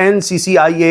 NCCIA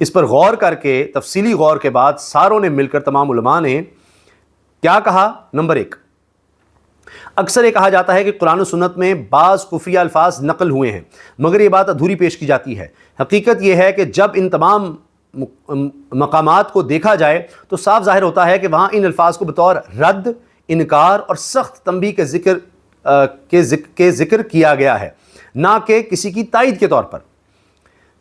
اس پر غور کر کے تفصیلی غور کے بعد ساروں نے مل کر تمام علماء نے کیا کہا؟ نمبر 1، اکثر یہ کہا جاتا ہے کہ قرآن و سنت میں بعض خفیہ الفاظ نقل ہوئے ہیں، مگر یہ بات ادھوری پیش کی جاتی ہے۔ حقیقت یہ ہے کہ جب ان تمام مقامات کو دیکھا جائے تو صاف ظاہر ہوتا ہے کہ وہاں ان الفاظ کو بطور رد، انکار اور سخت تنبیہ کے ذکر کیا گیا ہے، نہ کہ کسی کی تائید کے طور پر۔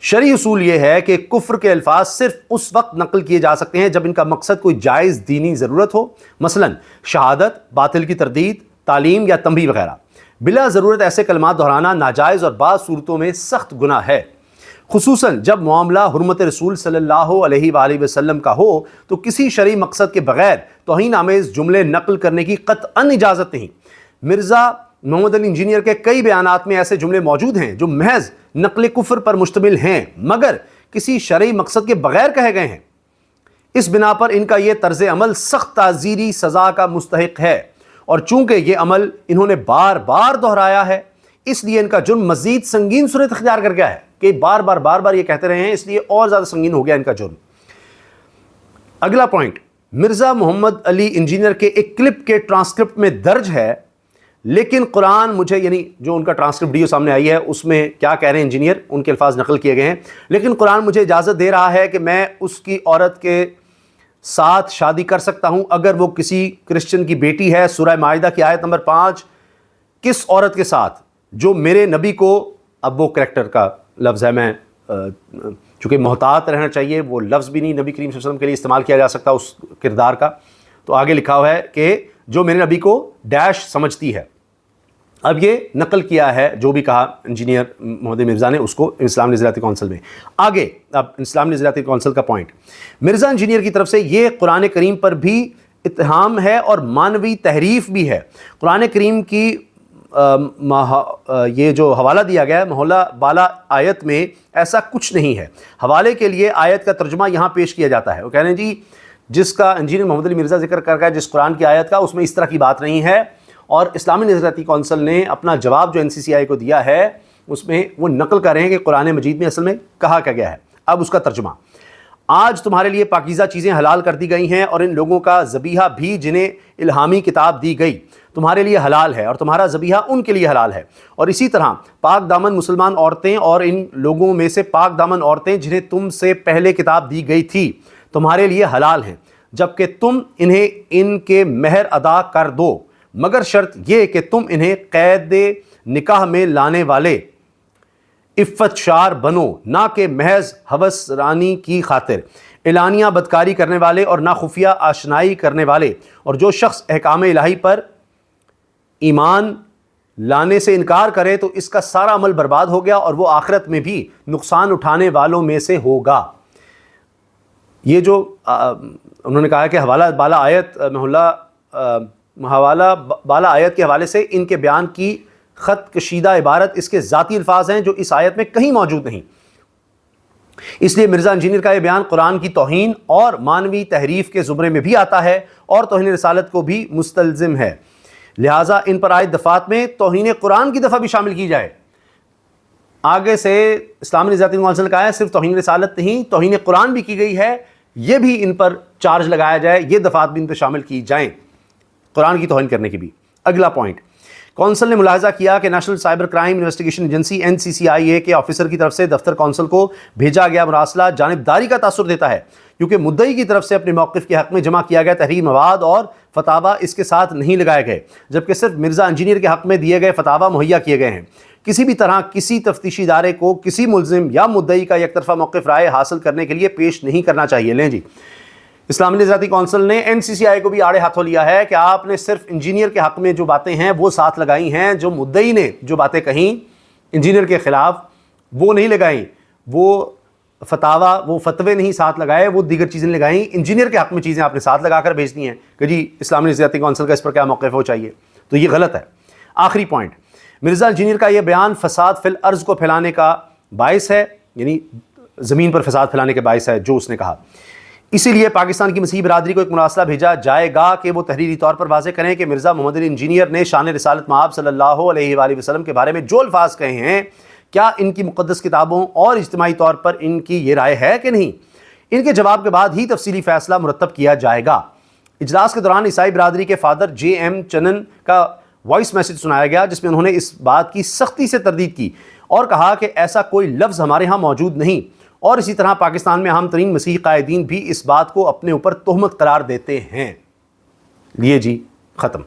شرعی اصول یہ ہے کہ کفر کے الفاظ صرف اس وقت نقل کیے جا سکتے ہیں جب ان کا مقصد کوئی جائز دینی ضرورت ہو، مثلا شہادت، باطل کی تردید، تعلیم یا تنبیہ وغیرہ۔ بلا ضرورت ایسے کلمات دہرانا ناجائز اور بعض صورتوں میں سخت گناہ ہے، خصوصاً جب معاملہ حرمت رسول صلی اللہ علیہ وآلہ وسلم کا ہو تو کسی شرعی مقصد کے بغیر توہین آمیز جملے نقل کرنے کی قطعاً اجازت نہیں۔ مرزا محمد علی انجینئر کے کئی بیانات میں ایسے جملے موجود ہیں جو محض نقل کفر پر مشتمل ہیں مگر کسی شرعی مقصد کے بغیر کہے گئے ہیں۔ اس بنا پر ان کا یہ طرز عمل سخت تعزیری سزا کا مستحق ہے، اور چونکہ یہ عمل انہوں نے بار بار دہرایا ہے اس لیے ان کا جرم مزید سنگین صورت اختیار کر گیا ہے کہ بار بار یہ کہتے رہے ہیں، اس لیے اور زیادہ سنگین ہو گیا ان کا جرم۔ اگلا پوائنٹ، مرزا محمد علی انجینئر کے ایک کلپ کے ٹرانسکرپٹ میں درج ہے، لیکن قرآن مجھے، یعنی جو ان کا ٹرانسکرپٹ ویڈیو سامنے آئی ہے اس میں کیا کہہ رہے ہیں انجینئر، ان کے الفاظ نقل کیے گئے ہیں، لیکن قرآن مجھے اجازت دے رہا ہے کہ میں اس کی عورت کے ساتھ شادی کر سکتا ہوں اگر وہ کسی کرسچن کی بیٹی ہے۔ سورہ مائدہ کی آیت نمبر 5، کس عورت کے ساتھ جو میرے نبی کو، اب وہ کریکٹر کا لفظ ہے، میں چونکہ محتاط رہنا چاہیے، وہ لفظ بھی نہیں نبی کریم صلی اللہ علیہ وسلم کے لیے استعمال کیا جا سکتا اس کردار کا، تو آگے لکھا ہوا ہے کہ جو میرے نبی کو ڈیش سمجھتی ہے۔ اب یہ نقل کیا ہے جو بھی کہا انجینئر محمد مرزا نے، اس کو اسلامی نظریاتی کونسل میں۔ آگے اب اسلامی نظریاتی کونسل کا پوائنٹ، مرزا انجینئر کی طرف سے یہ قرآن کریم پر بھی اتہام ہے اور مانوی تحریف بھی ہے۔ قرآن کریم کی یہ جو حوالہ دیا گیا ہے محلہ بالا آیت میں ایسا کچھ نہیں ہے۔ حوالے کے لیے آیت کا ترجمہ یہاں پیش کیا جاتا ہے، وہ کہہ رہے ہیں جی جس کا انجینئر محمد علی مرزا ذکر کر رہا ہے جس قرآن کی آیت کا، اس میں اس طرح کی بات نہیں ہے، اور اسلامی نظریاتی کونسل نے اپنا جواب جو NCCI کو دیا ہے اس میں وہ نقل کر رہے ہیں کہ قرآن مجید میں اصل میں کہا کیا گیا ہے۔ اب اس کا ترجمہ، آج تمہارے لیے پاکیزہ چیزیں حلال کر دی گئی ہیں اور ان لوگوں کا ذبیحہ بھی جنہیں الہامی کتاب دی گئی تمہارے لیے حلال ہے، اور تمہارا ذبیحہ ان کے لیے حلال ہے، اور اسی طرح پاک دامن مسلمان عورتیں اور ان لوگوں میں سے پاک دامن عورتیں جنہیں تم سے پہلے کتاب دی گئی تھی تمہارے لیے حلال ہیں، جبکہ تم انہیں ان کے مہر ادا کر دو، مگر شرط یہ کہ تم انہیں قید نکاح میں لانے والے عفت شار بنو، نہ کہ محض ہوس رانی کی خاطر، اعلانیہ بدکاری کرنے والے اور نہ خفیہ آشنائی کرنے والے، اور جو شخص احکام الہی پر ایمان لانے سے انکار کرے تو اس کا سارا عمل برباد ہو گیا اور وہ آخرت میں بھی نقصان اٹھانے والوں میں سے ہوگا۔ یہ جو انہوں نے کہا کہ حوالہ بالا آیت حوالہ بالا آیت کے حوالے سے ان کے بیان کی خط کشیدہ عبارت اس کے ذاتی الفاظ ہیں جو اس آیت میں کہیں موجود نہیں، اس لیے مرزا انجینئر کا یہ بیان قرآن کی توہین اور مانوی تحریف کے زمرے میں بھی آتا ہے اور توہین رسالت کو بھی مستلزم ہے، لہٰذا ان پر عائد دفعات میں توہین قرآن کی دفعہ بھی شامل کی جائے۔ آگے سے اسلامی نظریاتی کونسل کا ہے صرف توہین رسالت نہیں، توہین قرآن بھی کی گئی ہے، یہ بھی ان پر چارج لگایا جائے، یہ دفعات بھی ان پہ شامل کی جائیں قرآن کی توہین کرنے کی بھی۔ اگلا پوائنٹ، کونسل نے ملاحظہ کیا کہ national cyber crime investigation agency NCCIA کے آفیسر کی طرف سے دفتر کونسل کو بھیجا گیا مراسلہ جانبداری کا تاثر دیتا ہے، کیونکہ مدعی کی طرف سے اپنے موقف کے حق میں جمع کیا گیا تحریری مواد اور فتاوی اس کے ساتھ نہیں لگائے گئے، جبکہ صرف مرزا انجینئر کے حق میں دیے گئے فتاوی مہیا کیے گئے ہیں۔ کسی بھی طرح کسی تفتیشی ادارے کو کسی ملزم یا مدعی کا یک طرفہ موقف رائے حاصل کرنے کے لیے پیش نہیں کرنا چاہیے۔ لیں جی، اسلامی نظریاتی کونسل نے NCCI کو بھی آڑے ہاتھوں لیا ہے کہ آپ نے صرف انجینئر کے حق میں جو باتیں ہیں وہ ساتھ لگائی ہیں، جو مدعی نے جو باتیں کہیں انجینئر کے خلاف وہ نہیں لگائیں، وہ فتوے نہیں ساتھ لگائے، وہ دیگر چیزیں لگائیں، انجینئر کے حق میں چیزیں آپ نے ساتھ لگا کر بھیج دی ہیں کہ جی اسلامی نظریاتی کونسل کا اس پر کیا موقف ہو چاہیے، تو یہ غلط ہے۔ آخری پوائنٹ، مرزا انجینئر کا یہ بیان فساد فی الارض کو پھیلانے کا باعث ہے، یعنی زمین پر فساد پھیلانے کے باعث ہے جو اس نے کہا، اسی لیے پاکستان کی مسیحی برادری کو ایک مراسلہ بھیجا جائے گا کہ وہ تحریری طور پر واضح کریں کہ مرزا محمد علی انجینئر نے شان رسالت مآب صلی اللہ علیہ وآلہ وسلم کے بارے میں جو الفاظ کہے ہیں کیا ان کی مقدس کتابوں اور اجتماعی طور پر ان کی یہ رائے ہے کہ نہیں؟ ان کے جواب کے بعد ہی تفصیلی فیصلہ مرتب کیا جائے گا۔ اجلاس کے دوران عیسائی برادری کے فادر جے ایم چنن کا وائس میسج سنایا گیا، جس میں انہوں نے اس بات کی سختی سے تردید کی اور کہا کہ ایسا کوئی لفظ ہمارے ہاں موجود نہیں، اور اسی طرح پاکستان میں عام ترین مسیحی قائدین بھی اس بات کو اپنے اوپر تہمت قرار دیتے ہیں۔ لیے جی ختم۔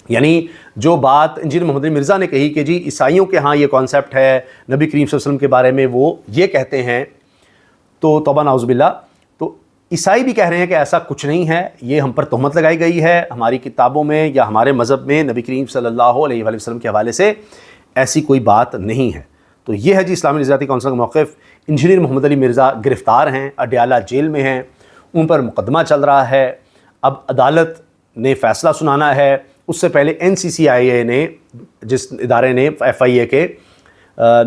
یعنی جو بات انجینئر محمد علی مرزا نے کہی کہ جی عیسائیوں کے ہاں یہ کانسیپٹ ہے نبی کریم صلی اللہ علیہ وسلم کے بارے میں، وہ یہ کہتے ہیں، تو توبہ نعوذ باللہ، تو عیسائی بھی کہہ رہے ہیں کہ ایسا کچھ نہیں ہے، یہ ہم پر تہمت لگائی گئی ہے، ہماری کتابوں میں یا ہمارے مذہب میں نبی کریم صلی اللہ علیہ وآلہ وسلم کے حوالے سے ایسی کوئی بات نہیں ہے۔ تو یہ ہے جی اسلامی نظریاتی کونسل کا موقف۔ انجینئر محمد علی مرزا گرفتار ہیں، اڈیالہ جیل میں ہیں، ان پر مقدمہ چل رہا ہے، اب عدالت نے فیصلہ سنانا ہے۔ اس سے پہلے NCCIA نے، جس ادارے نے FIA کے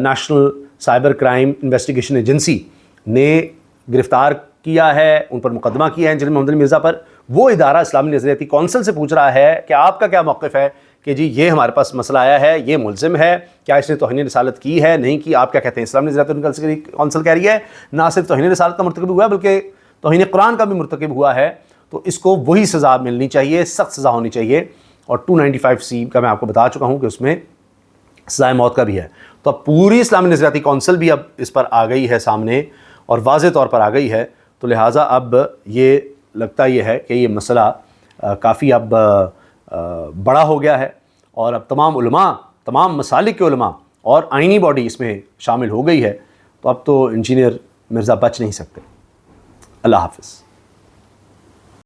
national cyber crime investigation agency نے گرفتار کیا ہے، ان پر مقدمہ کیا ہے انجینئر محمد علی مرزا پر، وہ ادارہ اسلامی نظریاتی کونسل سے پوچھ رہا ہے کہ آپ کا کیا موقف ہے کہ جی یہ ہمارے پاس مسئلہ آیا ہے، یہ ملزم ہے، کیا اس نے توہین رسالت کی ہے نہیں کی، آپ کیا کہتے ہیں؟ اسلامی نظریاتی کونسل کہہ رہی ہے نہ صرف توہین رسالت کا مرتکب ہوا ہے بلکہ توہین قرآن کا بھی مرتکب ہوا ہے، تو اس کو وہی سزا ملنی چاہیے، سخت سزا ہونی چاہیے، اور 295C کا میں آپ کو بتا چکا ہوں کہ اس میں سزائے موت کا بھی ہے۔ تو اب پوری اسلامی نظریاتی کونسل بھی اب اس پر آ گئی ہے سامنے اور واضح طور پر آ گئی ہے، تو لہٰذا اب یہ لگتا یہ ہے کہ یہ مسئلہ کافی اب بڑا ہو گیا ہے، اور اب تمام علماء، تمام مسالک کے علماء اور آئینی باڈی اس میں شامل ہو گئی ہے، تو اب تو انجینئر مرزا بچ نہیں سکتے۔ اللہ حافظ۔